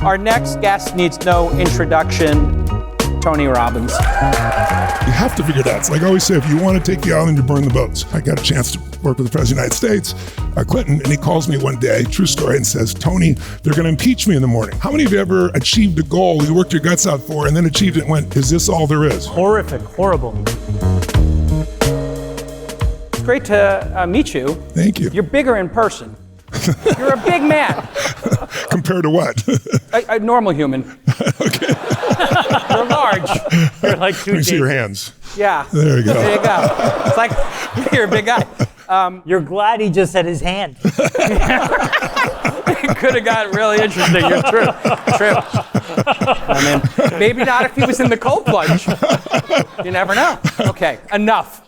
Our next guest needs no introduction, Tony Robbins. You have to figure that. It's like I always say, if you want to take the island, you burn the boats. I got a chance to work with the President of the United States, Clinton, and he calls me one day, true story, and says, Tony, they're going to impeach me in the morning. How many of you ever achieved a goal you worked your guts out for and then achieved it and went, is this all there is? Horrific, horrible. It's great to meet you. Thank you. You're bigger in person. You're a big man. Compared to what? A normal human. Okay. You're large. You're like two Let me see your Jasons. hands. Yeah. There you go. There you go. It's like, you're a big guy. You're glad he just said his hand. It could have gotten really interesting. You're true. I mean, maybe not if he was in the cold plunge. You never know. Okay, enough.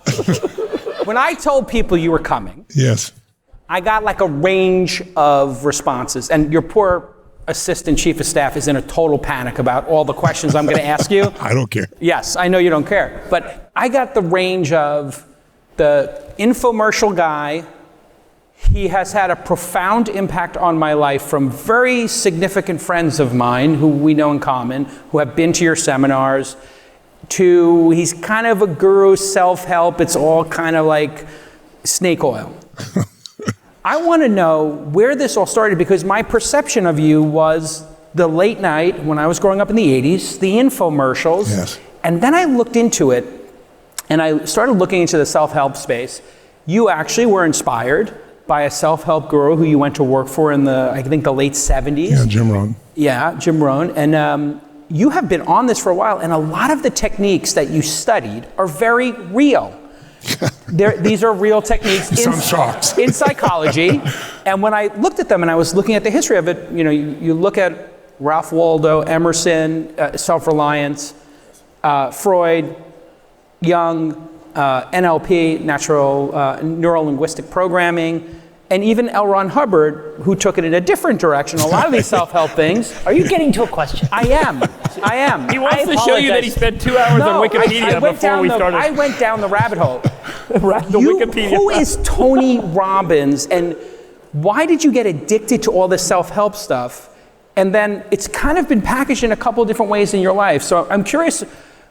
When I told people you were coming, Yes. I got like a range of responses, and your poor assistant chief of staff is in a total panic about all the questions I'm going to ask you. I don't care. Yes, I know you don't care, but I got the range of the infomercial guy. He has had a profound impact on my life from very significant friends of mine who we know in common, who have been to your seminars, to he's kind of a guru, self-help. It's all kind of like snake oil. I want to know where this all started, because my perception of you was the late night when I was growing up in the 80s, the infomercials. Yes. And then I looked into it, and I started looking into the self-help space. You actually were inspired by a self-help guru who you went to work for in the, I think, the late 70s. Yeah, Jim Rohn. Yeah, Jim Rohn. And you have been on this for a while, and a lot of the techniques that you studied are very real. These are real techniques in psychology. And when I looked at them and I was looking at the history of it, you look at Ralph Waldo Emerson, self-reliance, Freud, Jung, NLP, neuro-linguistic programming, and even L. Ron Hubbard, who took it in a different direction. A lot of these self-help things. Are you getting to a question? I am. He wants to show you that he spent 2 hours on Wikipedia before we started. I went down the rabbit hole. Wikipedia. Who is Tony Robbins, and why did you get addicted to all this self-help stuff? And then it's kind of been packaged in a couple of different ways in your life. So I'm curious,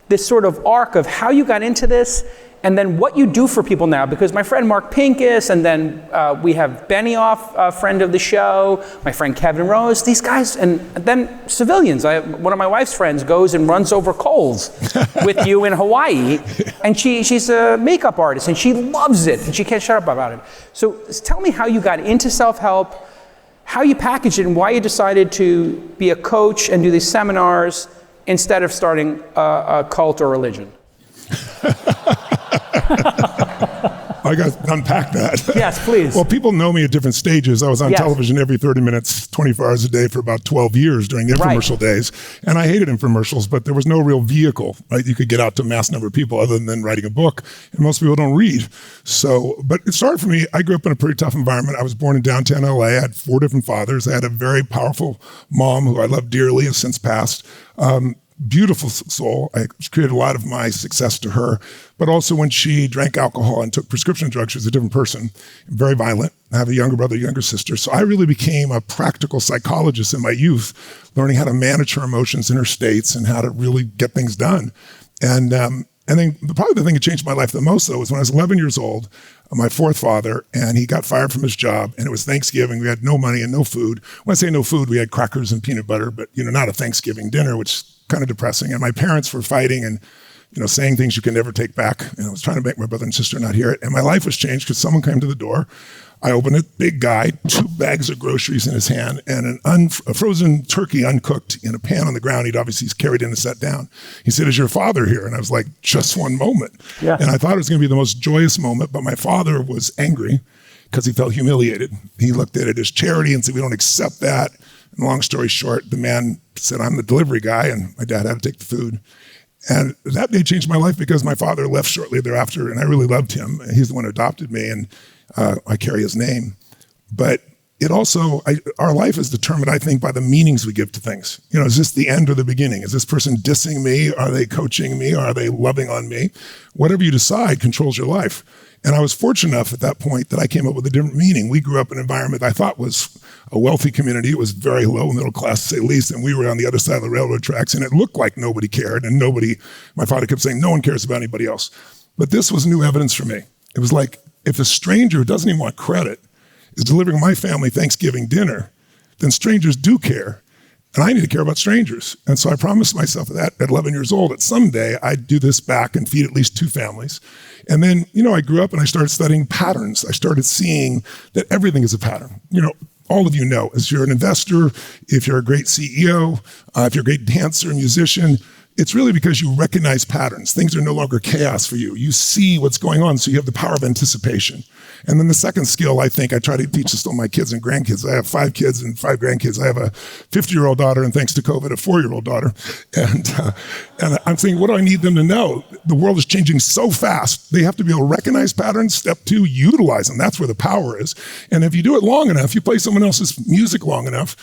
this sort of arc of how you got into this, and then what you do for people now, because my friend Mark Pincus, and then we have Benioff, a friend of the show, my friend Kevin Rose, these guys, and then civilians. One of my wife's friends goes and runs over coals with you in Hawaii, and she's a makeup artist, and she loves it, and she can't shut up about it. So tell me how you got into self-help, how you packaged it, and why you decided to be a coach and do these seminars instead of starting a cult or religion. I got to unpack that. Yes, please. Well, people know me at different stages. I was on television every 30 minutes, 24 hours a day for about 12 years during the infomercial days. And I hated infomercials, but there was no real vehicle, right? You could get out to a mass number of people other than writing a book. And most people don't read. But it started for me. I grew up in a pretty tough environment. I was born in downtown LA. I had 4 different fathers. I had a very powerful mom who I love dearly, has since passed. Beautiful soul. I created a lot of my success to her. But also when she drank alcohol and took prescription drugs, she was a different person, very violent. I have a younger brother, younger sister. So I really became a practical psychologist in my youth, learning how to manage her emotions in her states and how to really get things done. And then probably the thing that changed my life the most, though, was when I was 11 years old, my 4th father, and he got fired from his job, and it was Thanksgiving. We had no money and no food. When I say no food, we had crackers and peanut butter, but not a Thanksgiving dinner, which is kind of depressing. And my parents were fighting and saying things you can never take back. And I was trying to make my brother and sister not hear it. And my life was changed because someone came to the door. I opened it, big guy, 2 bags of groceries in his hand, and a frozen turkey uncooked in a pan on the ground. He'd obviously carried in and set down. He said, "Is your father here?" And I was like, "Just one moment." Yeah. And I thought it was going to be the most joyous moment, but my father was angry because he felt humiliated. He looked at it as charity and said, "We don't accept that." And long story short, the man said, "I'm the delivery guy," and my dad had to take the food. And that day changed my life because my father left shortly thereafter, and I really loved him. He's the one who adopted me, and I carry his name. But it also, our life is determined, I think, by the meanings we give to things. Is this the end or the beginning? Is this person dissing me? Are they coaching me? Are they loving on me? Whatever you decide controls your life. And I was fortunate enough at that point that I came up with a different meaning. We grew up in an environment I thought was a wealthy community. It was very low middle class, to say the least, and we were on the other side of the railroad tracks, and it looked like nobody cared, and my father kept saying, no one cares about anybody else. But this was new evidence for me. It was like, if a stranger who doesn't even want credit is delivering my family Thanksgiving dinner, then strangers do care. And I need to care about strangers. And so I promised myself that at 11 years old, that someday I'd do this back and feed at least 2 families. And then, I grew up and I started studying patterns. I started seeing that everything is a pattern. All of you know, as you're an investor, if you're a great CEO, if you're a great dancer, musician, it's really because you recognize patterns. Things are no longer chaos for you. You see what's going on, so you have the power of anticipation. And then the second skill, I think, I try to teach this to my kids and grandkids. I have 5 kids and 5 grandkids. I have a 50-year-old daughter, and thanks to COVID, a 4-year-old daughter. And I'm thinking, what do I need them to know? The world is changing so fast. They have to be able to recognize patterns. Step 2, utilize them. That's where the power is. And if you do it long enough, you play someone else's music long enough,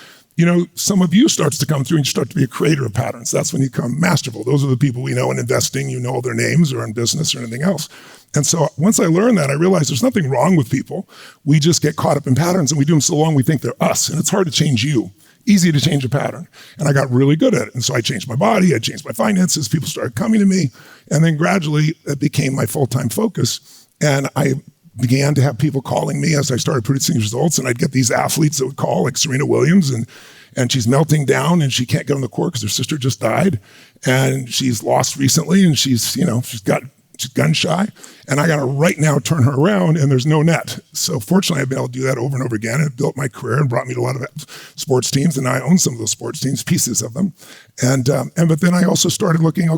some of you starts to come through and you start to be a creator of patterns. That's when you become masterful. Those are the people we know in investing, all their names, or in business or anything else. And so once I learned that, I realized there's nothing wrong with people. We just get caught up in patterns, and we do them so long we think they're us. And it's hard to change you. Easy to change a pattern. And I got really good at it. And so I changed my body, I changed my finances, people started coming to me. And then gradually it became my full-time focus. And I began to have people calling me as I started producing results, and I'd get these athletes that would call, like Serena Williams, and she's melting down and she can't get on the court because her sister just died, and she's lost recently, and she's gun shy, and I got to right now turn her around, and there's no net. So fortunately, I've been able to do that over and over again, and it built my career and brought me to a lot of sports teams, and I own some of those sports teams, pieces of them. But then I also started looking, I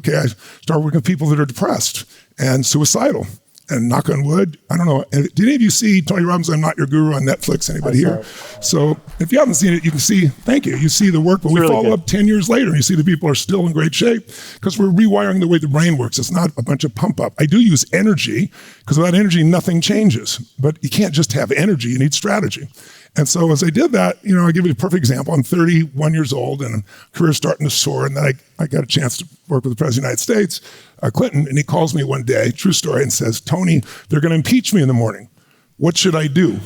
started working with people that are depressed and suicidal. And knock on wood, I don't know. Did any of you see Tony Robbins' I'm Not Your Guru on Netflix? Anybody here? So if you haven't seen it, you can see, thank you. You see the work, but we follow up 10 years later and you see the people are still in great shape because we're rewiring the way the brain works. It's not a bunch of pump up. I do use energy because without energy, nothing changes. But you can't just have energy, you need strategy. And so as I did that, I'll give you a perfect example. I'm 31 years old and career starting to soar. And then I got a chance to work with the President of the United States, Clinton, and he calls me one day, true story, and says, Tony, they're going to impeach me in the morning. What should I do?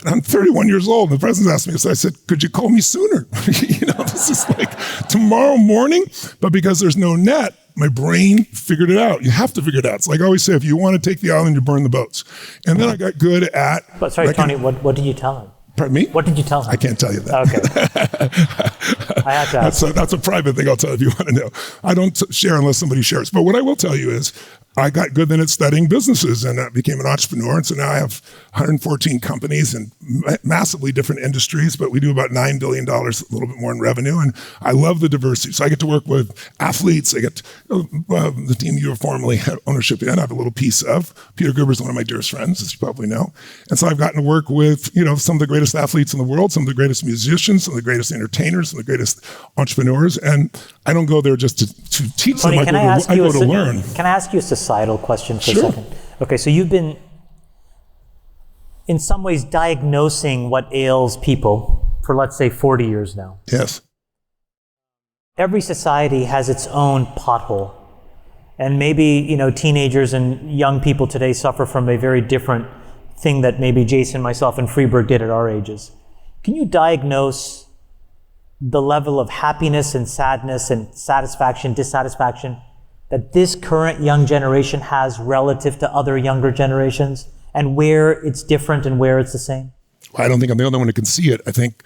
And I'm 31 years old, and the president asked me, so I said, could you call me sooner? This is like tomorrow morning, but because there's no net, my brain figured it out. You have to figure it out. It's like I always say, if you want to take the island, you burn the boats. And then I got good at... But sorry, Tony, what did you tell him? Pardon me? What did you tell him? I can't tell you that. Okay. I have to ask. That's a private thing I'll tell if you want to know. I don't share unless somebody shares. But what I will tell you is I got good then at studying businesses, and I became an entrepreneur. And so now I have 114 companies in massively different industries, but we do about $9 billion, a little bit more in revenue. And I love the diversity. So I get to work with athletes. I get the team you formerly had ownership in. I have a little piece of. Peter Gruber's one of my dearest friends, as you probably know. And so I've gotten to work with, some of the greatest athletes in the world, some of the greatest musicians, some of the greatest entertainers, some of the greatest entrepreneurs. And I don't go there just to teach Tony, them. I go to learn. Can I ask you a societal question for Sure. a second? Okay, so you've been, in some ways, diagnosing what ails people for, let's say, 40 years now. Yes. Every society has its own pothole. And maybe, teenagers and young people today suffer from a very different thing that maybe Jason, myself, and Freeberg did at our ages. Can you diagnose the level of happiness and sadness and satisfaction, dissatisfaction that this current young generation has relative to other younger generations, and where it's different and where it's the same? Well, I don't think I'm the only one who can see it. I think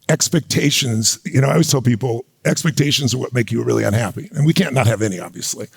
expectations, I always tell people, expectations are what make you really unhappy. And we can't not have any, obviously.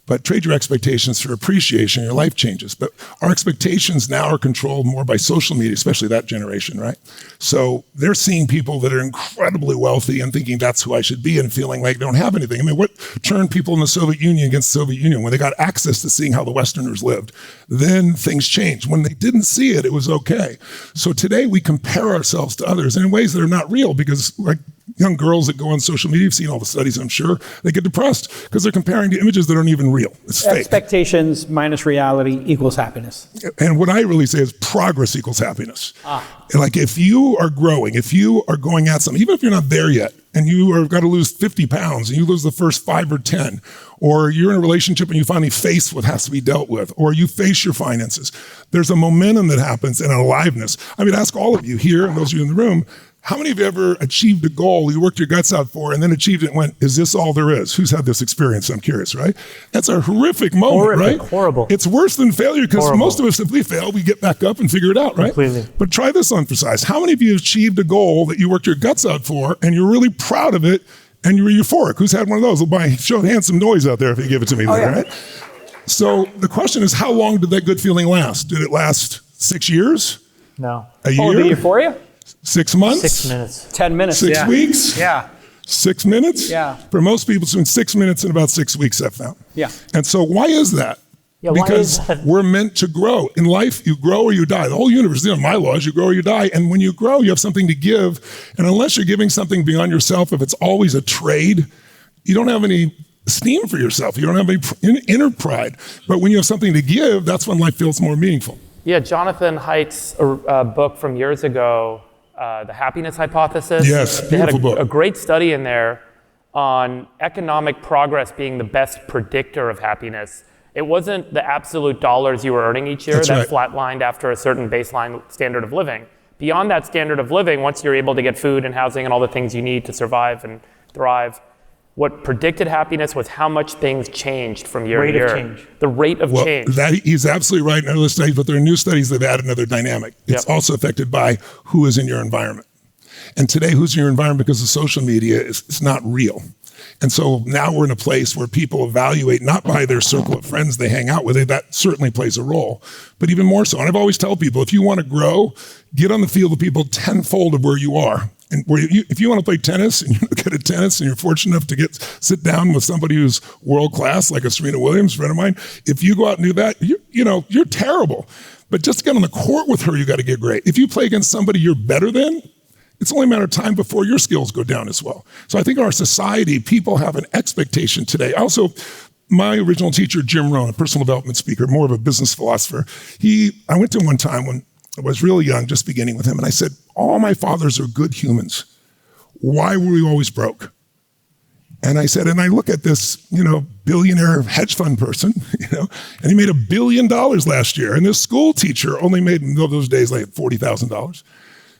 But trade your expectations for appreciation, your life changes. But our expectations now are controlled more by social media, especially that generation, right? So they're seeing people that are incredibly wealthy and thinking that's who I should be and feeling like they don't have anything. I mean, what turned people in the Soviet Union against the Soviet Union? When they got access to seeing how the Westerners lived, then things changed. When they didn't see it, it was okay. So today we compare ourselves to others in ways that are not real because like young girls that go on social media, you've seen all the studies, I'm sure, they get depressed because they're comparing to images that aren't even real. It's fake. Expectations minus reality equals happiness. And what I really say is progress equals happiness. Like if you are growing, if you are going at something, even if you're not there yet, and you are got to lose 50 pounds and you lose the first 5 or 10, or you're in a relationship and you finally face what has to be dealt with, or you face your finances. There's a momentum that happens and an aliveness. I mean, ask all of you here and those of you in the room, how many of you ever achieved a goal you worked your guts out for and then achieved it and went, is this all there is? Who's had this experience? I'm curious, right? That's a horrific moment, right? Horrible. It's worse than failure because most of us, if we fail, we get back up and figure it out, right? Completely. But try this on for size. How many of you achieved a goal that you worked your guts out for and you're really proud of it and you were euphoric? Who's had one of those? Well, show of hands some noise out there if you give it to me later, right? So the question is, how long did that good feeling last? Did it last 6 years? No. A year? The euphoria? 6 months? 6 minutes. 10 minutes. 6 weeks? Yeah. 6 minutes? Yeah. For most people, it's between 6 minutes and about 6 weeks, I've found. Yeah. And so why is that? Yeah, because we're meant to grow. In life, you grow or you die. The whole universe, my laws, you grow or you die. And when you grow, you have something to give. And unless you're giving something beyond yourself, if it's always a trade, you don't have any esteem for yourself. You don't have any inner pride. But when you have something to give, that's when life feels more meaningful. Yeah, Jonathan Haidt's book from years ago, The Happiness Hypothesis. Yes, they had beautiful book. A great study in there on economic progress being the best predictor of happiness. It wasn't the absolute dollars you were earning each year that flatlined after a certain baseline standard of living. Beyond that standard of living, once you're able to get food and housing and all the things you need to survive and thrive, what predicted happiness was how much things changed from year to year. The rate of change. He's absolutely right in other studies, but there are new studies that add another dynamic. It's also affected by who is in your environment. And today, who's in your environment because of social media is not real. And so now we're in a place where people evaluate not by their circle of friends they hang out with. That certainly plays a role, but even more so. And I've always tell people, if you want to grow, get on the field of people tenfold of where you are. And if you want to play tennis and you're good at tennis and you're fortunate enough to sit down with somebody who's world class, like a Serena Williams, friend of mine, if you go out and do that, you're terrible. But just to get on the court with her, you got to get great. If you play against somebody you're better than, it's only a matter of time before your skills go down as well. So I think in our society, people have an expectation today. Also, my original teacher, Jim Rohn, a personal development speaker, more of a business philosopher, I went to him one time when I was really young, just beginning with him, and I said, all my fathers are good humans. Why were we always broke? And I said, and I look at this, billionaire hedge fund person, and he made $1 billion last year, and this school teacher only made, in those days, like $40,000. And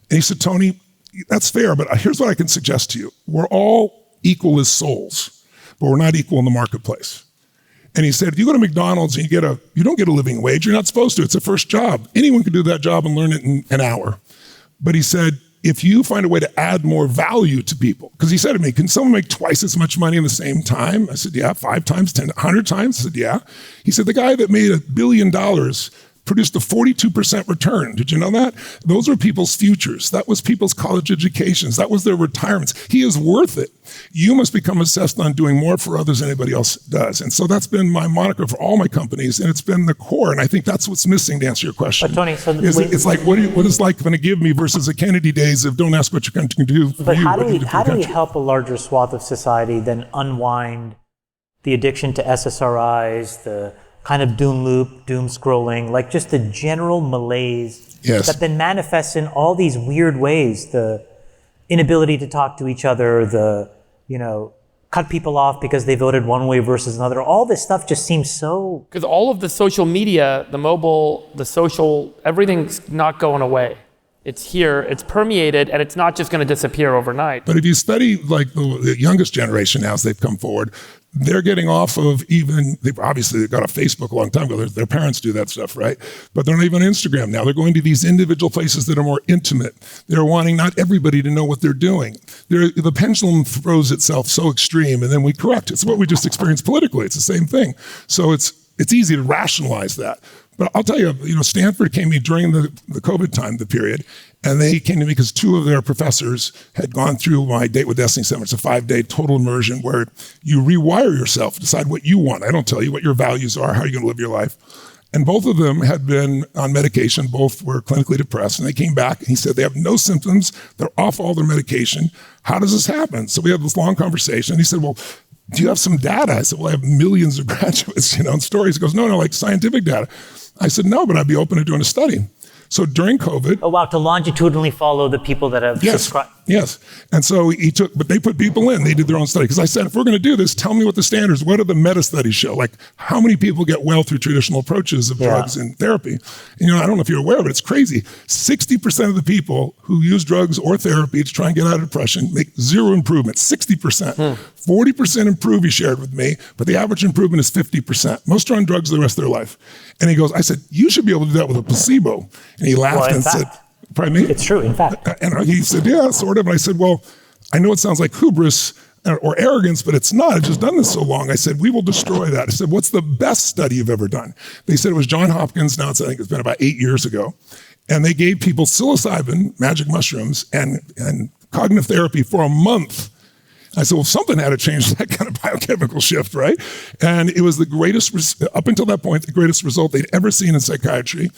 he said, Tony, that's fair, but here's what I can suggest to you. We're all equal as souls, but we're not equal in the marketplace. And he said, if you go to McDonald's and you don't get a living wage, you're not supposed to. It's a first job. Anyone can do that job and learn it in an hour. But he said, if you find a way to add more value to people, because he said to me, can someone make twice as much money in the same time? I said, yeah, 5 times, 10, 100 times? I said, yeah. He said, the guy that made $1 billion produced a 42% return. Did you know that? Those were people's futures. That was people's college educations. That was their retirements. He is worth it. You must become assessed on doing more for others than anybody else does. And so that's been my moniker for all my companies, and it's been the core. And I think that's what's missing to answer your question. But Tony, it's like, what is life going to give me versus the Kennedy days of don't ask what you're going to do for but you. How do we help a larger swath of society then unwind the addiction to SSRIs, the kind of doom scrolling, like just the general malaise that then manifests in all these weird ways, the inability to talk to each other, the, cut people off because they voted one way versus another. All this stuff just seems so... Because all of the social media, the mobile, the social, everything's not going away. It's here, it's permeated, and it's not just going to disappear overnight. But if you study like the youngest generation now as they've come forward, they're getting off of they've got a Facebook a long time ago. Their parents do that stuff, right? But they're not even on Instagram now. They're going to these individual places that are more intimate. They're wanting not everybody to know what they're doing. The pendulum throws itself so extreme, and then we correct. It's what we just experienced politically. It's the same thing. So it's easy to rationalize that. But I'll tell you, Stanford came to me during the COVID time, the period, and they came to me because 2 of their professors had gone through my Date with Destiny seminar. It's a 5-day total immersion where you rewire yourself, decide what you want. I don't tell you what your values are, how you're going to live your life. And both of them had been on medication. Both were clinically depressed. And they came back and he said, they have no symptoms. They're off all their medication. How does this happen? So we had this long conversation. And he said, well, do you have some data? I said, well, I have millions of graduates, and stories. He goes, no, like scientific data. I said, no, but I'd be open to doing a study. So during COVID... Oh, wow, to longitudinally follow the people that have subscribed. Yes. And so but they put people in, they did their own study. Because I said, if we're going to do this, tell me what the standards, what do the meta studies show? Like, how many people get well through traditional approaches of drugs and therapy? And, I don't know if you're aware, but it's crazy. 60% of the people who use drugs or therapy to try and get out of depression make zero improvement, 60%. 40% improve, he shared with me, but the average improvement is 50%. Most are on drugs the rest of their life. And he goes, I said, you should be able to do that with a placebo. And he laughed and said, pardon me? It's true, in fact. And he said, yeah, sort of. And I said, well, I know it sounds like hubris or arrogance, but it's not. I've just done this so long. I said, we will destroy that. I said, what's the best study you've ever done? They said it was Johns Hopkins. Now I think it's been about 8 years ago. And they gave people psilocybin, magic mushrooms, and cognitive therapy for a month. I said, well, something had to change that kind of biochemical shift, right? And it was the greatest, up until that point, the greatest result they'd ever seen in psychiatry.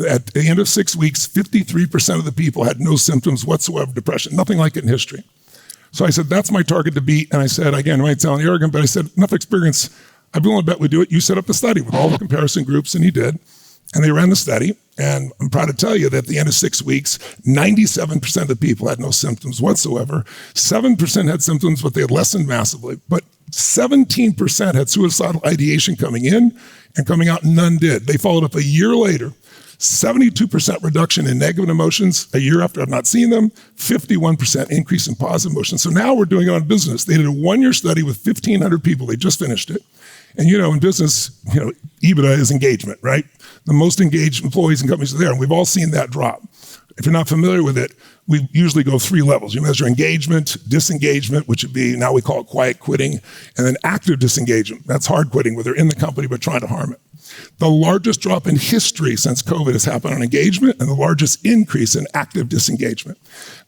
At the end of 6 weeks, 53% of the people had no symptoms whatsoever of depression, nothing like it in history. So I said, that's my target to beat. And I said, again, I might sound arrogant, but I said, enough experience. I'd be willing to bet we do it. You set up the study with all the comparison groups, and he did. And they ran the study. And I'm proud to tell you that at the end of 6 weeks, 97% of the people had no symptoms whatsoever. 7% had symptoms, but they had lessened massively. But 17% had suicidal ideation coming in, and coming out, none did. They followed up a year later. 72% reduction in negative emotions a year after I've not seen them, 51% increase in positive emotions. So now we're doing it on business. They did a 1-year study with 1,500 people. They just finished it. And in business, EBITDA is engagement, right? The most engaged employees and companies are there, and we've all seen that drop. If you're not familiar with it, we usually go 3 levels. You measure engagement, disengagement, which would be, now we call it quiet quitting, and then active disengagement. That's hard quitting, where they're in the company but trying to harm it. The largest drop in history since COVID has happened on engagement, and the largest increase in active disengagement.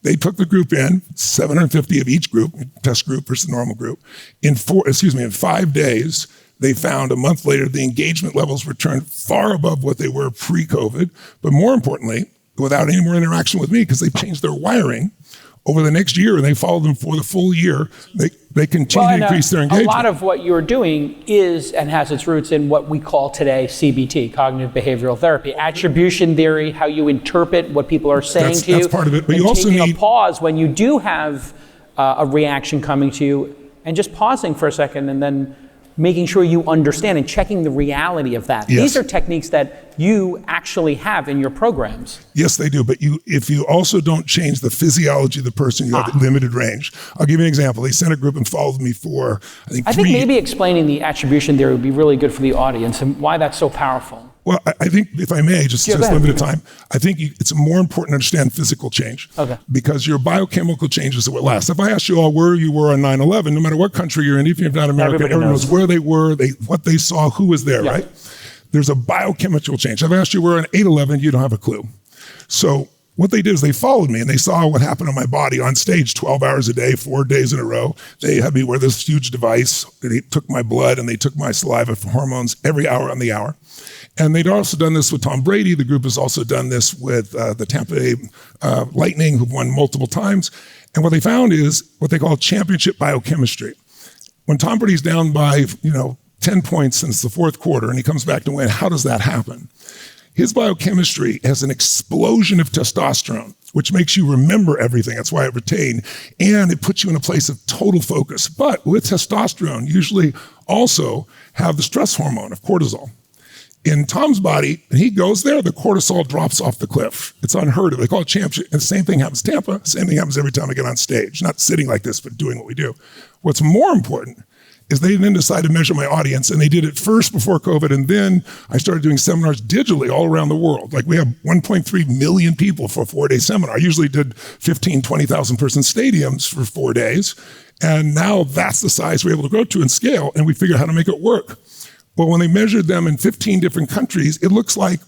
They took the group in, 750 of each group, test group versus normal group. In 5 days, they found a month later the engagement levels returned far above what they were pre-COVID, but more importantly, without any more interaction with me, because they've changed their wiring over the next year, and they followed them for the full year. They continue to increase their engagement. A lot of what you're doing is and has its roots in what we call today CBT, cognitive behavioral therapy, attribution theory, how you interpret what people are saying to you. That's part of it, but you also need a pause when you do have a reaction coming to you, and just pausing for a second, and then making sure you understand and checking the reality of that. Yes. These are techniques that you actually have in your programs. Yes, they do. But if you also don't change the physiology of the person, you have limited range. I'll give you an example. They sent a group and followed me for, I think maybe explaining the attribution theory would be really good for the audience and why that's so powerful. Well, I think, if I may, just limited time, I think it's more important to understand physical change. Okay. Because your biochemical changes are what last. If I asked you all where you were on 9/11, no matter what country you're in, even if you're not American, everyone knows where they were, what they saw, who was there, right? There's a biochemical change. If I asked you where on 8/11, you don't have a clue. So what they did is they followed me, and they saw what happened on my body on stage 12 hours a day, 4 days in a row. They had me wear this huge device. They took my blood and they took my saliva for hormones every hour on the hour. And they'd also done this with Tom Brady. The group has also done this with the Tampa Bay Lightning, who've won multiple times. And what they found is what they call championship biochemistry. When Tom Brady's down by 10 points since the fourth quarter and he comes back to win, how does that happen? His biochemistry has an explosion of testosterone, which makes you remember everything. That's why it retained. And it puts you in a place of total focus. But with testosterone, usually also have the stress hormone of cortisol. In Tom's body, when he goes there, the cortisol drops off the cliff. It's unheard of. They call it championship. And the same thing happens in Tampa. Same thing happens every time I get on stage. Not sitting like this, but doing what we do. What's more important is they then decided to measure my audience, and they did it first before COVID, and then I started doing seminars digitally all around the world. Like, we have 1.3 million people for a 4-day seminar. I usually did 15, 20,000 person stadiums for 4 days, and now that's the size we're able to grow to and scale, and we figured out how to make it work. Well, when they measured them in 15 different countries, it looks like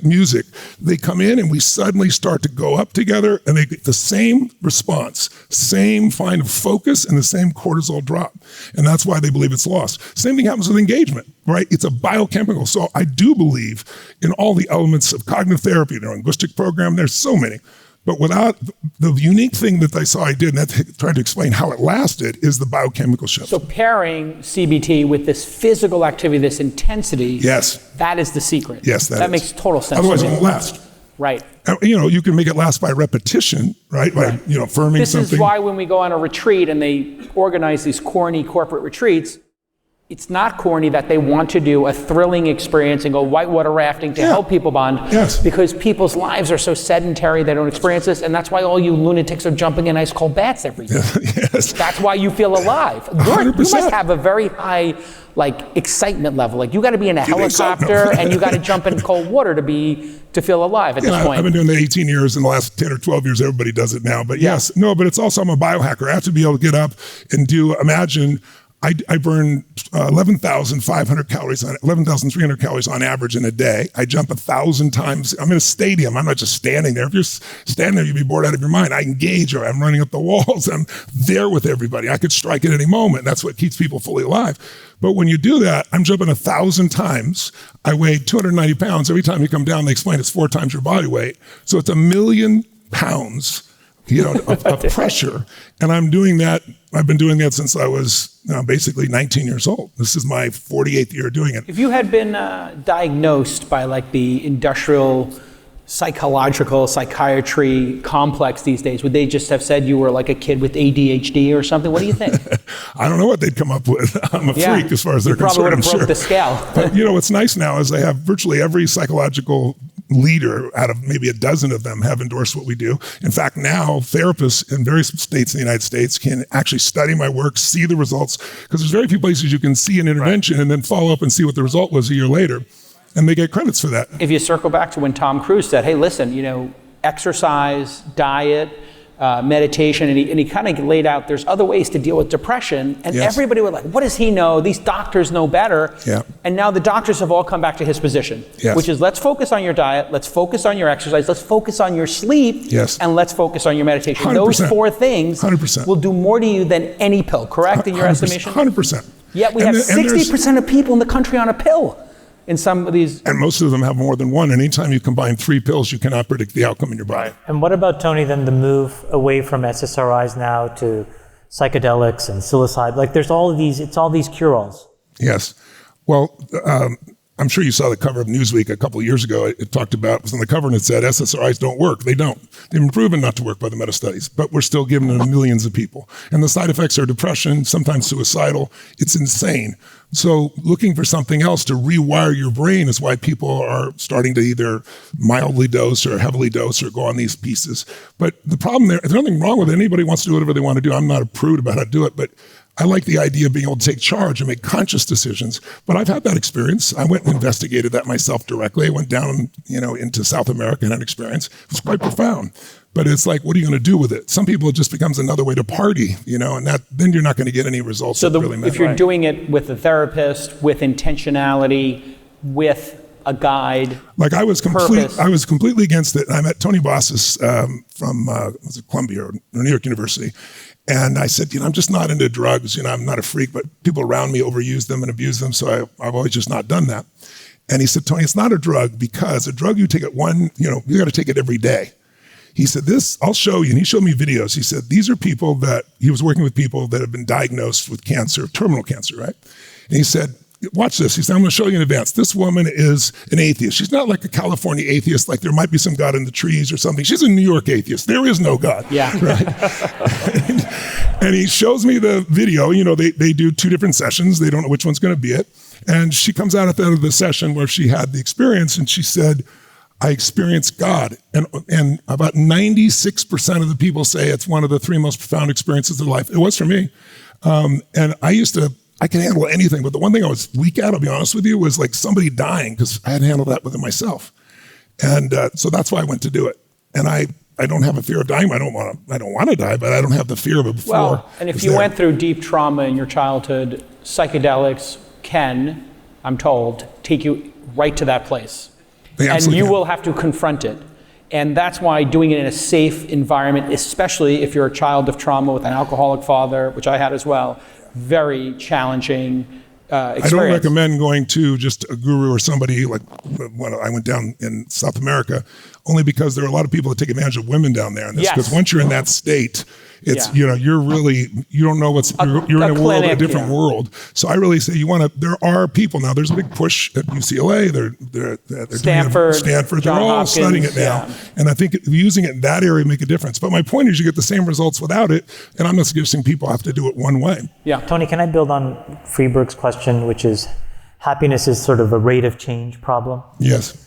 music. They come in and we suddenly start to go up together, and they get the same response, same kind of focus, and the same cortisol drop. And that's why they believe it's lost. Same thing happens with engagement, right? It's a biochemical. So I do believe in all the elements of cognitive therapy, their linguistic program, there's so many. But without the unique thing that I saw I did, and I tried to explain how it lasted, is the biochemical shift. So pairing CBT with this physical activity, this intensity, yes, that is the secret. Yes, that makes total sense. Otherwise, it won't last. Right. You can make it last by repetition, right? By, affirming something. This is why when we go on a retreat and they organize these corny corporate retreats, it's not corny that they want to do a thrilling experience and go whitewater rafting to help people bond. Yes. Because people's lives are so sedentary, they don't experience this, and that's why all you lunatics are jumping in ice cold baths every day. Yes. That's why you feel alive. You must have a very high excitement level. You got to be in a helicopter and you got to jump in cold water to feel alive at this point. I've been doing that 18 years. In the last 10 or 12 years, everybody does it now. But but it's also, I'm a biohacker. I have to be able to get up and imagine I burn 11,300 calories on average in a day. I jump 1,000 times. I'm in a stadium. I'm not just standing there. If you're standing there, you'd be bored out of your mind. I engage, or I'm running up the walls. I'm there with everybody. I could strike at any moment. That's what keeps people fully alive. But when you do that, I'm jumping 1,000 times. I weigh 290 pounds. Every time you come down, they explain it's 4 times your body weight. So it's 1,000,000 pounds of pressure. And I'm doing that. I've been doing that since I was basically 19 years old. This is my 48th year doing it. If you had been diagnosed by the industrial psychological psychiatry complex these days, would they just have said you were a kid with ADHD or something? What do you think? I don't know what they'd come up with. I'm a freak as far as they're concerned. Probably would have broke the scale. But what's nice now is they have virtually every psychological leader out of maybe a dozen of them have endorsed what we do. In fact, now therapists in various states in the United States can actually study my work, see the results, because there's very few places you can see an intervention and then follow up and see what the result was a year later. And they get credits for that. If you circle back to when Tom Cruise said, hey, listen, exercise, diet, meditation, and he kind of laid out there's other ways to deal with depression, and everybody was like, what does he know? These doctors know better. Yeah. And now the doctors have all come back to his position, which is let's focus on your diet, let's focus on your exercise, let's focus on your sleep, and let's focus on your meditation. 100%. Those 4 things 100%. will do more to you than any pill, correct, in your estimation? 100%. Yet we have 60% of people in the country on a pill. In some of these. And most of them have more than one. And anytime you combine 3 pills, you cannot predict the outcome in your body. And what about, Tony, then the move away from SSRIs now to psychedelics and psilocybin? There's all of these, it's all these cure-alls. Yes. Well, I'm sure you saw the cover of Newsweek a couple of years ago. It talked about, it was on the cover and it said, SSRIs don't work. They don't. They've been proven not to work by the meta-studies, but we're still giving them to millions of people. And the side effects are depression, sometimes suicidal. It's insane. So looking for something else to rewire your brain is why people are starting to either mildly dose or heavily dose or go on these pieces. But the problem there's nothing wrong with it. Anybody wants to do whatever they want to do. I'm not a prude about how to do it, but I like the idea of being able to take charge and make conscious decisions. But I've had that experience. I went and investigated that myself directly. I went down, into South America and had an experience. It was quite profound. But it's like, what are you going to do with it? Some people, it just becomes another way to party, and then you're not going to get any results. So that really matter. If you're doing it with a therapist, with intentionality, with a guide, I was completely against it. I met Tony Bossis from Columbia or New York University. And I said, I'm just not into drugs. I'm not a freak, but people around me overuse them and abuse them. So I've always just not done that. And he said, Tony, it's not a drug because a drug you take it you got to take it every day. He said, I'll show you. And he showed me videos. He said, these are people he was working with people that have been diagnosed with cancer, terminal cancer, right? And he said, watch this. He said, I'm going to show you in advance. This woman is an atheist. She's not like a California atheist, like there might be some God in the trees or something. She's a New York atheist. There is no God. Yeah. Right? And he shows me the video. They do 2 different sessions. They don't know which one's going to be it. And she comes out at the end of the session where she had the experience and she said, I experienced God. And about 96% of the people say it's one of the 3 most profound experiences of their life. It was for me. And I can handle anything, but the one thing I was weak at, I'll be honest with you, was somebody dying, because I hadn't handled that within myself. And so that's why I went to do it. And I don't have a fear of dying. I don't want to die, but I don't have the fear of it before. Well, and if you went through deep trauma in your childhood, psychedelics can, I'm told, take you right to that place. And you will have to confront it. And that's why doing it in a safe environment, especially if you're a child of trauma with an alcoholic father, which I had as well, very challenging experience. I don't recommend going to just a guru or somebody like when I went down in South America, only because there are a lot of people that take advantage of women down there. Because once you're in that state, It's, you know, you don't know you're in a world, a different world. So I really say there are people now, there's a big push at UCLA, they're Stanford, they're all Hopkins, studying it now. Yeah. And I think using it in that area make a difference. But my point is you get the same results without it. And I'm not suggesting people have to do it one way. Yeah. Tony, can I build on Freeberg's question, which is happiness is sort of a rate of change problem? Yes.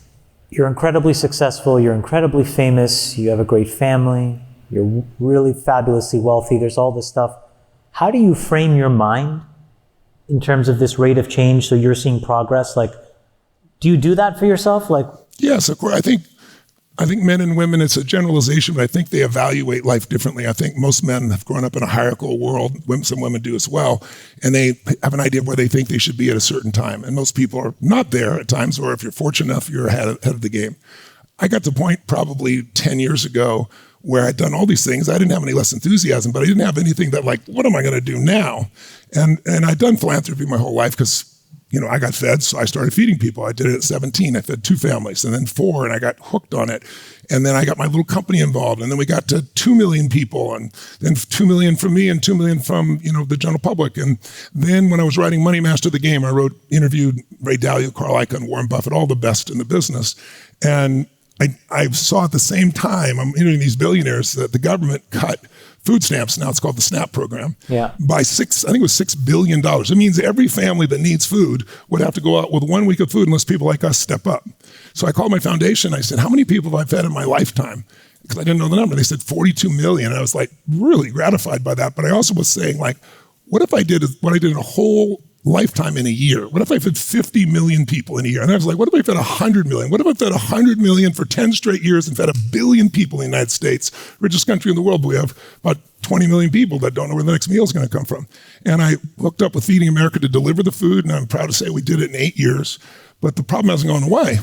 You're incredibly successful, you're incredibly famous, you have a great family, you're really fabulously wealthy, there's all this stuff. How do you frame your mind in terms of this rate of change so you're seeing progress? Like, do you do that for yourself? Like, yes, of course. I think men and women, it's a generalization, but I think they evaluate life differently. I think most men have grown up in a hierarchical world. Some women do as well. And they have an idea of where they think they should be at a certain time. And most people are not there at times, or if you're fortunate enough, you're ahead of the game. I got to the point probably 10 years ago where I'd done all these things. I didn't have any less enthusiasm, but I didn't have anything that like, what am I going to do now? And I'd done philanthropy my whole life because I got fed, so I started feeding people. I did it at 17. I fed 2 families, and then 4, and I got hooked on it. And then I got my little company involved, and then we got to 2 million people, and then 2 million from me and 2 million from the general public. And then when I was writing Money Master the Game, I interviewed Ray Dalio, Carl Icahn, Warren Buffett, all the best in the business. And I saw at the same time, I'm interviewing these billionaires, that the government cut food stamps, now it's called the SNAP program, by I think it was $6 billion. It means every family that needs food would have to go out with 1 week of food unless people like us step up. So I called my foundation, I said, how many people have I fed in my lifetime? Because I didn't know the number. They said 42 million. I was like really gratified by that. But I also was saying like, what if I did what I did in a whole lifetime in a year? What if I fed 50 million people in a year? And I was like, what if I fed 100 million? What if I fed 100 million for 10 straight years and fed 1 billion people in the United States, richest country in the world? But we have about 20 million people that don't know where the next meal is going to come from. And I hooked up with Feeding America to deliver the food, and I'm proud to say we did it in 8 years. But the problem hasn't gone away.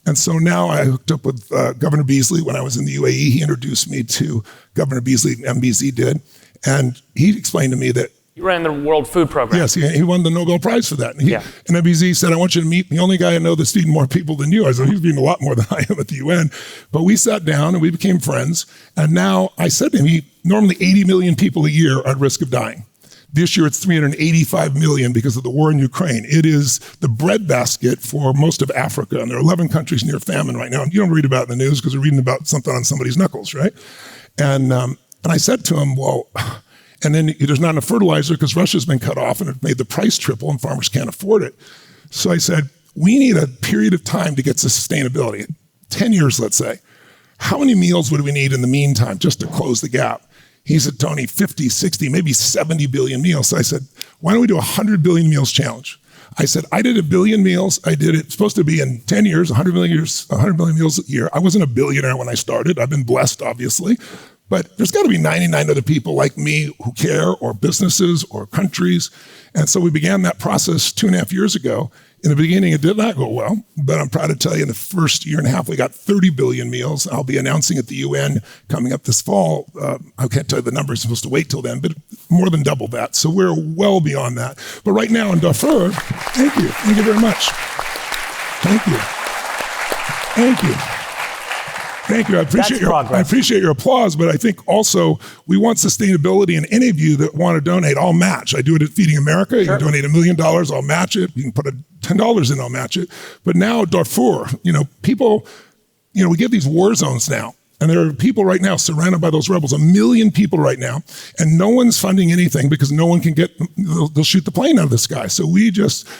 And so now I hooked up with Governor Beasley. When I was in the UAE, he introduced me to Governor Beasley, MBZ did. And he explained to me that you ran the World Food Program. Yes, he won the Nobel Prize for that. And MBZ said, I want you to meet the only guy I know that's feeding more people than you. I said, he's feeding a lot more than I am at the UN. But we sat down and we became friends. And now I said to him, normally 80 million people a year are at risk of dying. This year it's 385 million because of the war in Ukraine. It is the breadbasket for most of Africa. And there are 11 countries near famine right now. And you don't read about it in the news because you're reading about something on somebody's knuckles, right? And I said to him, well, and then there's not enough fertilizer because Russia's been cut off and it made the price triple and farmers can't afford it. So I said, we need a period of time to get to sustainability. 10 years, let's say. How many meals would we need in the meantime just to close the gap? He said, Tony, 50, 60, maybe 70 billion meals. So I said, why don't we do a 100 billion meals challenge? I said, I did 1 billion meals. I did it, supposed to be in 10 years, 100 million meals a year. I wasn't a billionaire when I started. I've been blessed, obviously. But there's got to be 99 other people like me who care, or businesses or countries. And so we began that process 2.5 years ago. In the beginning, it did not go well, but I'm proud to tell you in the first year and a half, we got 30 billion meals. I'll be announcing at the UN coming up this fall. I can't tell you the numbers, I'm supposed to wait till then, but more than double that. So we're well beyond that. But right now in Darfur, thank you very much. Thank you. I appreciate your applause, but I think also we want sustainability, and any of you that want to donate, I'll match. I do it at Feeding America. You can donate $1 million, I'll match it. You can put $10 in, I'll match it. But now Darfur, people, we get these war zones now. And there are people right now surrounded by those rebels, 1 million people right now, and no one's funding anything because no one can they'll shoot the plane out of the sky. So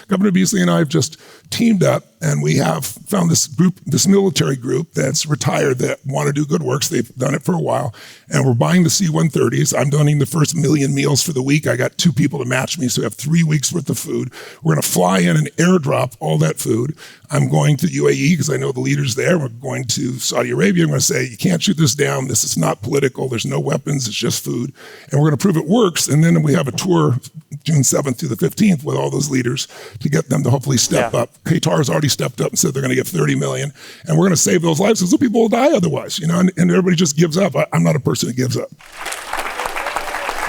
Governor Beasley and I have just teamed up, and we have found this military group that's retired that want to do good works. They've done it for a while, and we're buying the C-130s. I'm donating the first 1 million meals for the week. I got 2 people to match me, so we have 3 weeks worth of food. We're going to fly in and airdrop all that food. I'm going to UAE because I know the leaders there. We're going to Saudi Arabia. I'm going to say, you can't shoot this down. This is not political. There's no weapons. It's just food. And we're going to prove it works. And then we have a tour June 7th through the 15th with all those leaders to get them to hopefully step up. Qatar's already stepped up and said they're going to give 30 million. And we're going to save those lives because those people will die otherwise, and everybody just gives up. I'm not a person that gives up.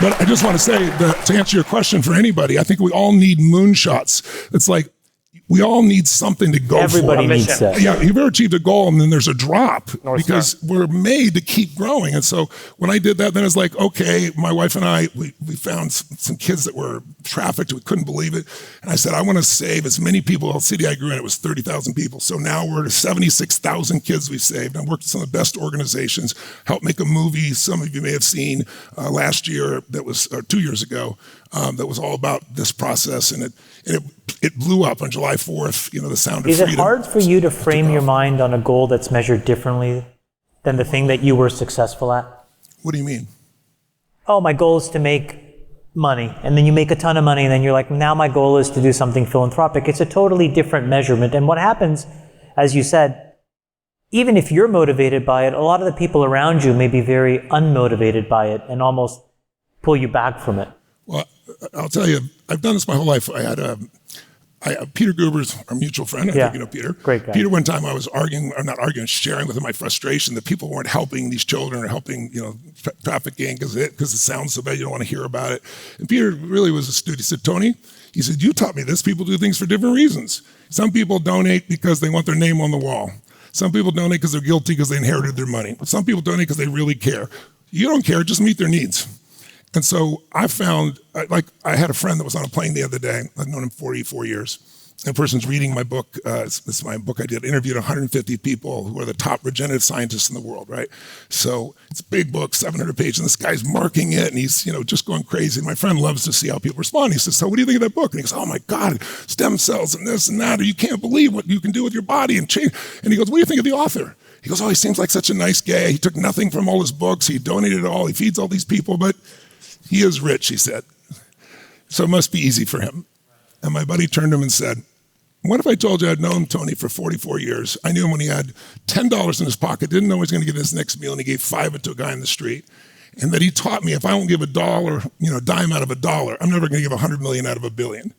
But I just want to say that to answer your question for anybody, I think we all need moonshots. It's like, we all need something to go Everybody for. needs that. Yeah, you've ever achieved a goal and then there's a drop because Star. we're made to keep growing. And so when I did that, then it's like, okay, my wife and I, we found some kids that were trafficked. We couldn't believe it. And I said, I want to save as many people. The city I grew in, it was 30,000 people. So now we're to 76,000 kids we saved. I worked with some of the best organizations, helped make a movie some of you may have seen last year that was, 2 years ago, that was all about this process. And it blew up on July 4th, the sound of freedom. Is it hard for you to frame your mind on a goal that's measured differently than the thing that you were successful at? What do you mean? Oh, my goal is to make money. And then you make a ton of money and then you're like, now my goal is to do something philanthropic. It's a totally different measurement. And what happens, as you said, even if you're motivated by it, a lot of the people around you may be very unmotivated by it and almost pull you back from it. Well, I'll tell you, I've done this my whole life. I had Peter Guber's our mutual friend. I think you know Peter. Great guy. Peter, one time I was sharing with him my frustration that people weren't helping these children or helping, trafficking because it sounds so bad you don't want to hear about it. And Peter really was astute. He said, Tony, you taught me this. People do things for different reasons. Some people donate because they want their name on the wall. Some people donate because they're guilty because they inherited their money. Some people donate because they really care. You don't care, just meet their needs. And so I found, I had a friend that was on a plane the other day. I've known him 44 years. And the person's reading my book. It's my book I did. Interviewed 150 people who are the top regenerative scientists in the world, right? So it's a big book, 700 pages, and this guy's marking it, and he's just going crazy. And my friend loves to see how people respond. He says, so what do you think of that book? And he goes, oh my God, stem cells and this and that, or you can't believe what you can do with your body and change. And he goes, what do you think of the author? He goes, oh, he seems like such a nice guy. He took nothing from all his books. He donated it all. He feeds all these people, but he is rich, he said. So it must be easy for him. And my buddy turned to him and said, what if I told you I'd known Tony for 44 years? I knew him when he had $10 in his pocket, didn't know he was going to get his next meal, and he gave $5 of it to a guy in the street. And that he taught me if I don't give a dime out of a dollar, I'm never going to give 100 million out of $1 billion.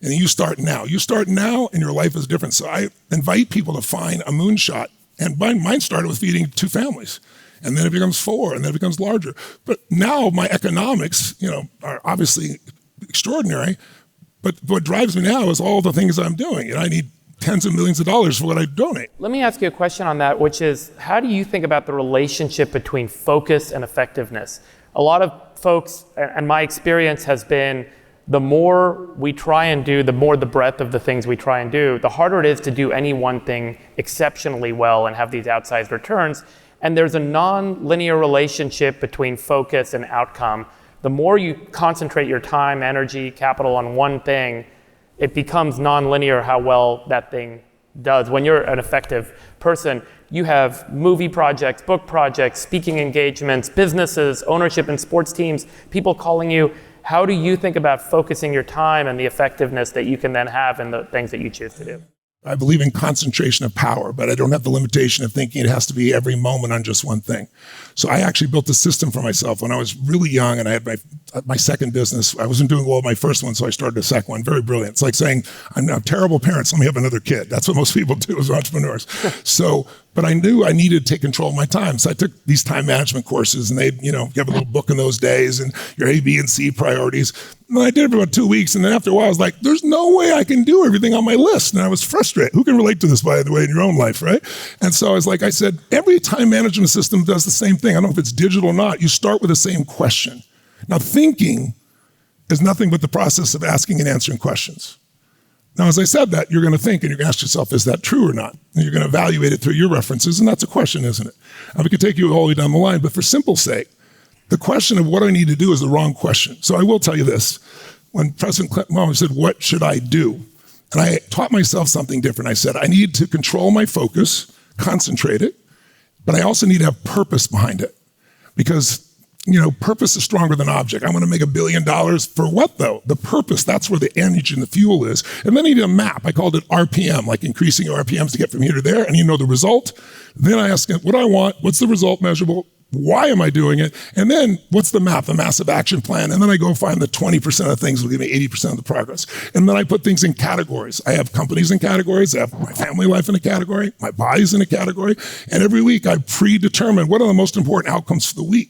And you start now. You start now, and your life is different. So I invite people to find a moonshot. And mine started with feeding 2 families. And then it becomes 4, and then it becomes larger. But now my economics, are obviously extraordinary. But what drives me now is all the things I'm doing. And I need tens of millions of dollars for what I donate. Let me ask you a question on that, which is, how do you think about the relationship between focus and effectiveness? A lot of folks, and my experience has been, the more we try and do, the more the breadth of the things we try and do, the harder it is to do any one thing exceptionally well and have these outsized returns. And there's a non-linear relationship between focus and outcome. The more you concentrate your time, energy, capital on one thing, it becomes non-linear how well that thing does. When you're an effective person, you have movie projects, book projects, speaking engagements, businesses, ownership in sports teams, people calling you. How do you think about focusing your time and the effectiveness that you can then have in the things that you choose to do? I believe in concentration of power, but I don't have the limitation of thinking it has to be every moment on just one thing. So I actually built a system for myself when I was really young, and I had my second business. I wasn't doing well with my first one, so I started a second one. Very brilliant. It's like saying, I'm a terrible parent, so let me have another kid. That's what most people do as entrepreneurs. But I knew I needed to take control of my time. So I took these time management courses, and they, you have a little book in those days, and your A, B, and C priorities. And I did it for about 2 weeks, and then after a while, I was like, there's no way I can do everything on my list. And I was frustrated. Who can relate to this, by the way, in your own life, right? And so I said, every time management system does the same thing. I don't know if it's digital or not. You start with the same question. Now, thinking is nothing but the process of asking and answering questions. Now, as I said that, you're going to think and you're going to ask yourself, is that true or not? And you're going to evaluate it through your references, and that's a question, isn't it? We could take you all the way down the line, but for simple sake, the question of what I need to do is the wrong question. So I will tell you this. When President Clinton always said, what should I do? And I taught myself something different. I said, I need to control my focus, concentrate it, but I also need to have purpose behind it. Because purpose is stronger than object. I want to make $1 billion. For what, though? The purpose, that's where the energy and the fuel is. And then I need a map. I called it RPM, like increasing your RPMs to get from here to there. And the result. Then I ask it, what do I want? What's the result measurable? Why am I doing it? And then what's the map, the massive action plan? And then I go find the 20% of things will give me 80% of the progress. And then I put things in categories. I have companies in categories. I have my family life in a category. My body's in a category. And every week I predetermine what are the most important outcomes for the week.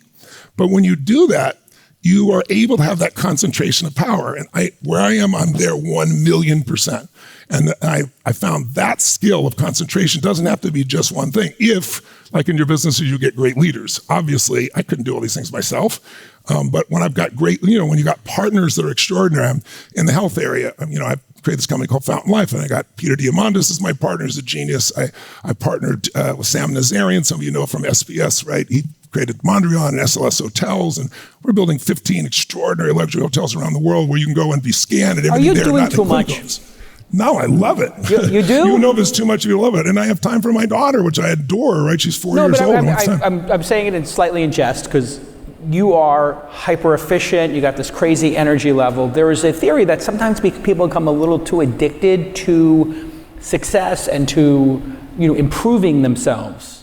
But when you do that, you are able to have that concentration of power. And where I am, I'm there 1,000,000%. And I found that skill of concentration doesn't have to be just one thing. If, like in your businesses, you get great leaders. Obviously, I couldn't do all these things myself. But when I've got great, when you got partners that are extraordinary, I'm in the health area, I've created this company called Fountain Life, and I got Peter Diamandis as my partner, he's a genius. I partnered with Sam Nazarian, some of you know from SBS, right? He created Mondrian and SLS hotels, and we're building 15 extraordinary luxury hotels around the world where you can go and be scanned and everything. Are you there, doing not too much? No, I love it. You do? You know this too much if you love it. And I have time for my daughter, which I adore, right? She's 4 years old. I'm saying it slightly in jest because you are hyper efficient, you got this crazy energy level. There is a theory that sometimes people become a little too addicted to success and to improving themselves.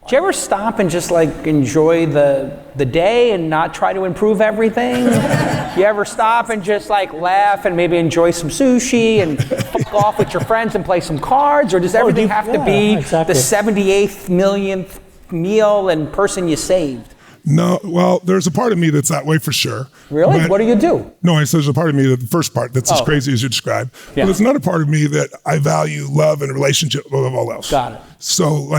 Do you ever stop and just enjoy the day and not try to improve everything? You ever stop and just laugh and maybe enjoy some sushi and fuck off with your friends and play some cards? Or does everything have to be the 78th millionth meal and person you saved? No, well, there's a part of me that's that way for sure. Really? What do you do? No, I said there's a part of me, the first part, that's as crazy as you described. Yeah. But there's another part of me that I value love and relationship above all else. Got it. So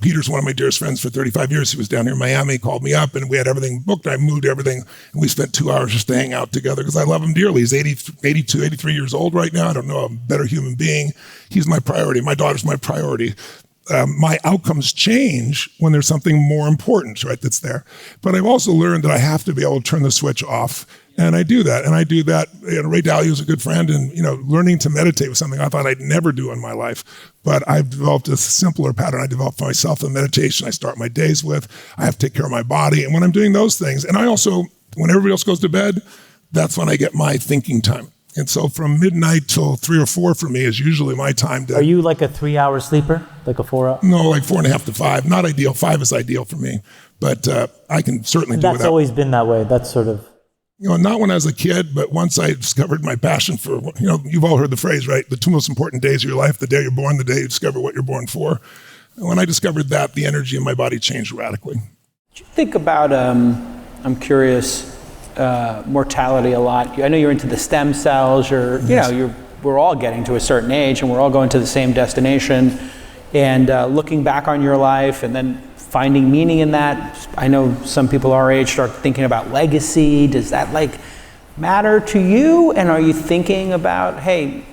Peter's one of my dearest friends for 35 years. He was down here in Miami, called me up, and we had everything booked. I moved everything, and we spent 2 hours just to hang out together because I love him dearly. He's 82, 83 years old right now. I don't know a better human being. He's my priority. My daughter's my priority. My outcomes change when there's something more important, right, that's there. But I've also learned that I have to be able to turn the switch off, and I do that. And I do that, Ray Dalio is a good friend, and, learning to meditate was something I thought I'd never do in my life. But I've developed a simpler pattern I developed for myself in meditation I start my days with. I have to take care of my body. And when I'm doing those things, and I also, when everybody else goes to bed, that's when I get my thinking time. And so from midnight till 3 or 4 for me is usually my time to... Are you like a 3-hour sleeper? Like a 4-hour? No, like 4.5 to 5. Not ideal. 5 is ideal for me. But I can certainly do that. That's always been that way. That's sort of... Not when I was a kid, but once I discovered my passion for, you've all heard the phrase, right? The 2 most important days of your life, the day you're born, the day you discover what you're born for. And when I discovered that, the energy in my body changed radically. Did you think about, I'm curious, mortality a lot? I know you're into the stem cells. We're all getting to a certain age, and we're all going to the same destination. And looking back on your life, and then finding meaning in that. I know some people our age start thinking about legacy. Does that matter to you? And are you thinking about, hey,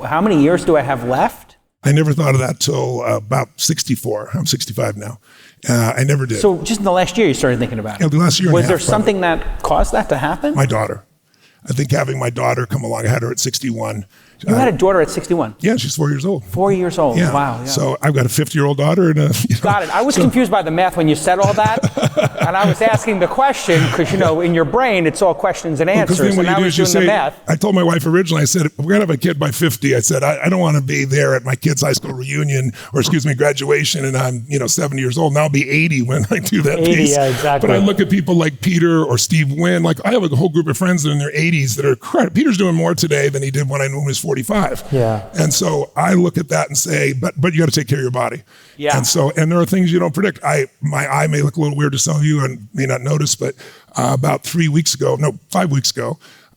how many years do I have left? I never thought of that till about 64. I'm 65 now. I never did. So just in the last year you started thinking about it? Yeah, the last year. Was there something that caused that to happen? My daughter. I think having my daughter come along, I had her at 61. You had a daughter at 61? Yeah, she's 4 years old. 4 years old, yeah. Wow. Yeah. So I've got a 50-year-old daughter. And Got it. I was confused by the math when you said all that. And I was asking the question because, in your brain, it's all questions and answers. And I was doing the math. I told my wife originally, I said, if we're going to have a kid by 50, I said, I don't want to be there at my kid's high school reunion graduation, and I'm, 7 years old. And I'll be 80 when I do that 80, piece. Yeah, exactly. But I look at people like Peter or Steve Wynn. I have a whole group of friends that are in their 80s that are incredible. Peter's doing more today than he did when I knew him when he was 45. Yeah. And so I look at that and say, but you got to take care of your body. Yeah. And there are things you don't predict. My eye may look a little weird to some of you and may not notice, but about 5 weeks ago,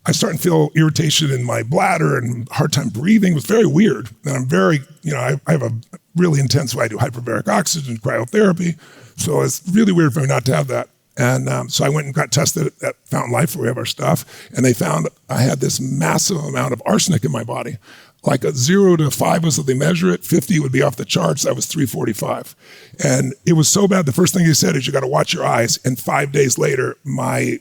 I started to feel irritation in my bladder and hard time breathing. It was very weird. And I'm very, I have a really intense way. I do hyperbaric oxygen, cryotherapy. So it's really weird for me not to have that. And so I went and got tested at Fountain Life where we have our stuff. And they found I had this massive amount of arsenic in my body. Like a 0 to 5 was what they measure it. 50 would be off the charts. I was 345. And it was so bad. The first thing they said is you got to watch your eyes. And 5 days later, my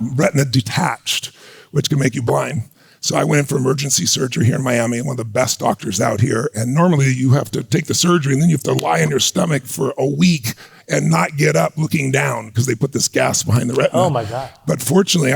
retina detached, which can make you blind. So I went in for emergency surgery here in Miami, one of the best doctors out here. And normally you have to take the surgery and then you have to lie on your stomach for a week and not get up looking down because they put this gas behind the retina. Oh my God. But fortunately,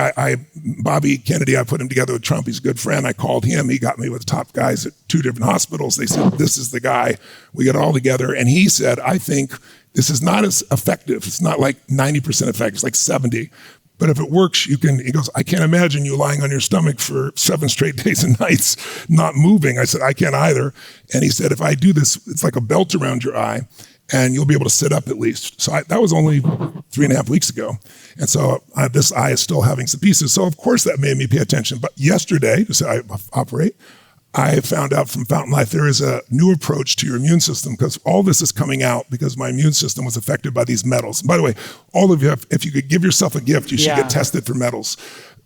Bobby Kennedy, I put him together with Trump. He's a good friend. I called him. He got me with top guys at 2 different hospitals. They said, this is the guy. We got it all together. And he said, I think this is not as effective. It's not like 90% effective. It's like 70. But if it works, he goes, I can't imagine you lying on your stomach for 7 straight days and nights, not moving. I said, I can't either. And he said, if I do this, it's like a belt around your eye and you'll be able to sit up at least. So that was only 3.5 weeks ago. And so this eye is still having some pieces. So of course that made me pay attention. But yesterday, to say I operate, I found out from Fountain Life there is a new approach to your immune system, because all this is coming out because my immune system was affected by these metals. And by the way, all of you, if you could give yourself a gift, you should get tested for metals.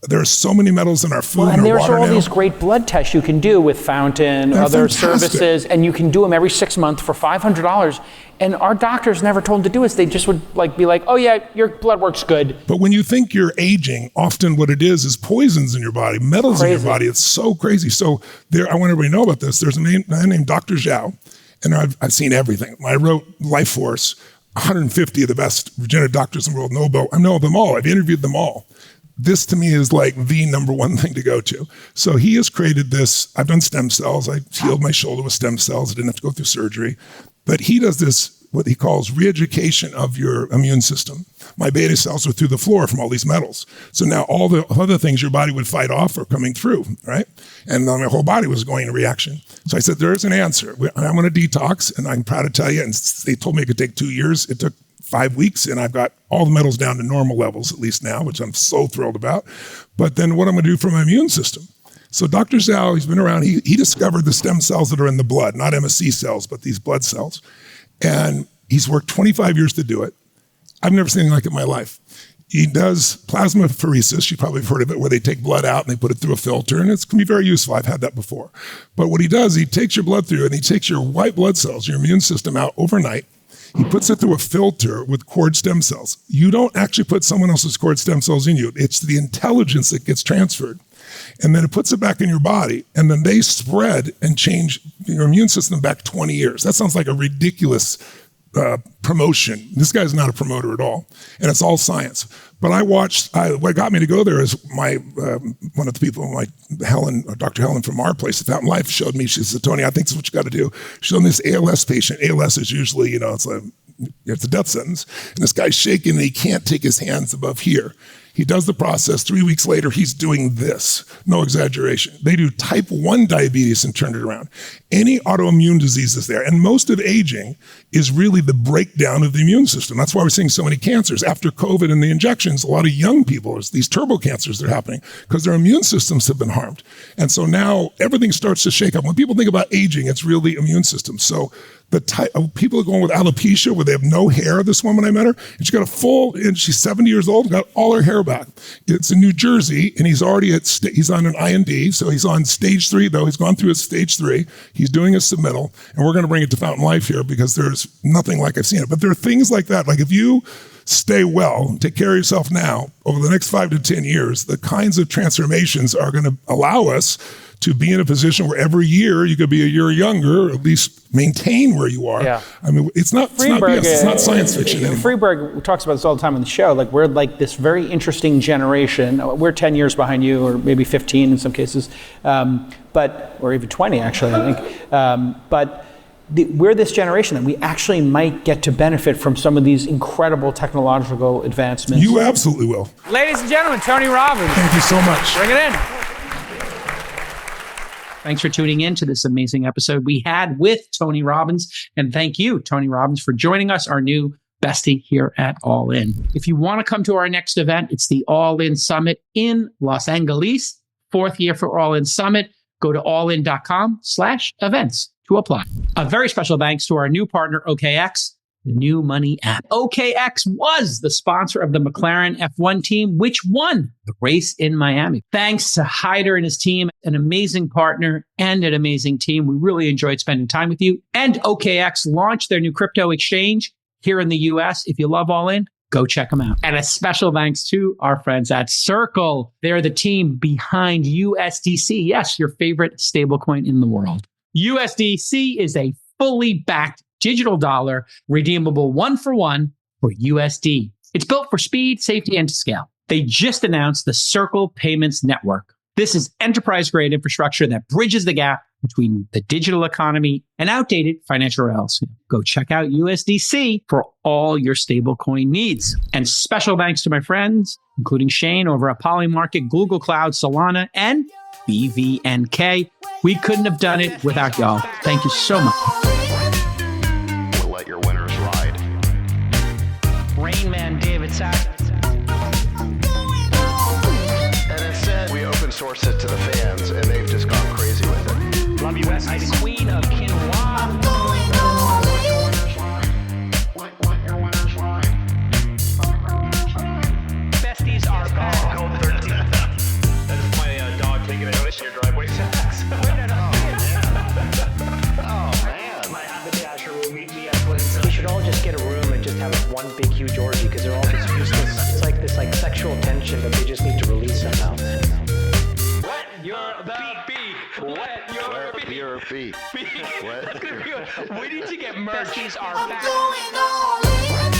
There are so many metals in our food and our water now. And there's all these great blood tests you can do with Fountain, other services, and you can do them every 6 months for $500. And our doctors never told them to do it. They just would be like, oh yeah, your blood work's good. But when you think you're aging, often what it is poisons in your body, metals in your body. It's so crazy. So I want everybody to know about this. There's a man named Dr. Zhao, and I've seen everything. I wrote Life Force, 150 of the best regenerative doctors in the world. I know them all. I've interviewed them all. This to me is like the number one thing to go to. So he has created this. I've done stem cells. I healed my shoulder with stem cells. I didn't have to go through surgery. But he does this, what he calls re-education of your immune system. My beta cells are through the floor from all these metals. So now all the other things your body would fight off are coming through, right? And my whole body was going in reaction. So I said, there's an answer. I'm going to detox, and I'm proud to tell you, and they told me it could take 2 years. It took 5 weeks, and I've got all the metals down to normal levels, at least now, which I'm so thrilled about. But then what I'm going to do for my immune system? So Dr. Zhao, he's been around, he discovered the stem cells that are in the blood, not MSC cells, but these blood cells. And he's worked 25 years to do it. I've never seen anything like it in my life. He does plasmapheresis, you probably have heard of it, where they take blood out and they put it through a filter, and it can be very useful. I've had that before. But what he does, he takes your blood through and he takes your white blood cells, your immune system out overnight. He puts it through a filter with cord stem cells. You don't actually put someone else's cord stem cells in you. It's the intelligence that gets transferred. And then it puts it back in your body. And then they spread and change your immune system back 20 years. That sounds like a ridiculous promotion. This guy's not a promoter at all. And it's all science. But what got me to go there is one of the people, Dr. Helen from our place at Fountain Life, showed me, she said, Tony, I think this is what you got to do. She showed me this ALS patient. ALS is usually, it's a death sentence. And this guy's shaking and he can't take his hands above here. He does the process. 3 weeks later, he's doing this. No exaggeration. They do type 1 diabetes and turn it around. Any autoimmune disease is there. And most of aging is really the breakdown of the immune system. That's why we're seeing so many cancers. After COVID and the injections, a lot of young people, there's these turbo cancers that are happening because their immune systems have been harmed. And so now everything starts to shake up. When people think about aging, it's really immune system. So the type of people are going with alopecia where they have no hair. This woman, I met her, and she got and she's 70 years old, got all her hair back. It's in New Jersey, and he's already he's on an IND, so he's on stage 3 though. He's gone through his stage 3. He's doing a submittal, and we're going to bring it to Fountain Life here because there's nothing like I've seen it. But there are things like that. Like if you stay well, take care of yourself now, over the next 5 to 10 years, the kinds of transformations are going to allow us to be in a position where every year you could be a year younger, or at least maintain where you are. Yeah. I mean, it's not BS, it's not science fiction anymore. Freeberg talks about this all the time on the show. Like we're like this very interesting generation. We're 10 years behind you, or maybe 15 in some cases, or even 20 actually, I think. We're this generation that we actually might get to benefit from some of these incredible technological advancements. You absolutely will. Ladies and gentlemen, Tony Robbins. Thank you so much. Bring it in. Thanks for tuning in to this amazing episode we had with Tony Robbins. And thank you, Tony Robbins, for joining us, our new bestie here at All In. If you want to come to our next event, it's the All In Summit in Los Angeles, 4th year for All In Summit. Go to allin.com/events to apply. A very special thanks to our new partner, OKX, the new money app. OKX was the sponsor of the McLaren F1 team, which won the race in Miami. Thanks to Hyder and his team, an amazing partner and an amazing team. We really enjoyed spending time with you. And OKX launched their new crypto exchange here in the US. If you love All In, go check them out. And a special thanks to our friends at Circle. They're the team behind USDC. Yes, your favorite stablecoin in the world. USDC is a fully backed digital dollar, redeemable 1-for-1 for USD. It's built for speed, safety, and scale. They just announced the Circle Payments Network. This is enterprise-grade infrastructure that bridges the gap between the digital economy and outdated financial rails. Go check out USDC for all your stablecoin needs. And special thanks to my friends, including Shane over at Polymarket, Google Cloud, Solana, and BVNK. We couldn't have done it without y'all. Thank you so much. Rain Man David Sapp. And instead, we open source it to the fans, and they've just gone crazy with it. The queen of quinoa. Besties are back. Code 13. That is my dog taking a notice your driveway tax. Oh man. My haberdasher will meet me at Winston. We should all just get a room and just have one big huge orgy because they're all just useless. It's like this sexual tension that they just need to release somehow. Wet your beak. Wet your beak. We need to get merch. Besties are back. I'm going all in.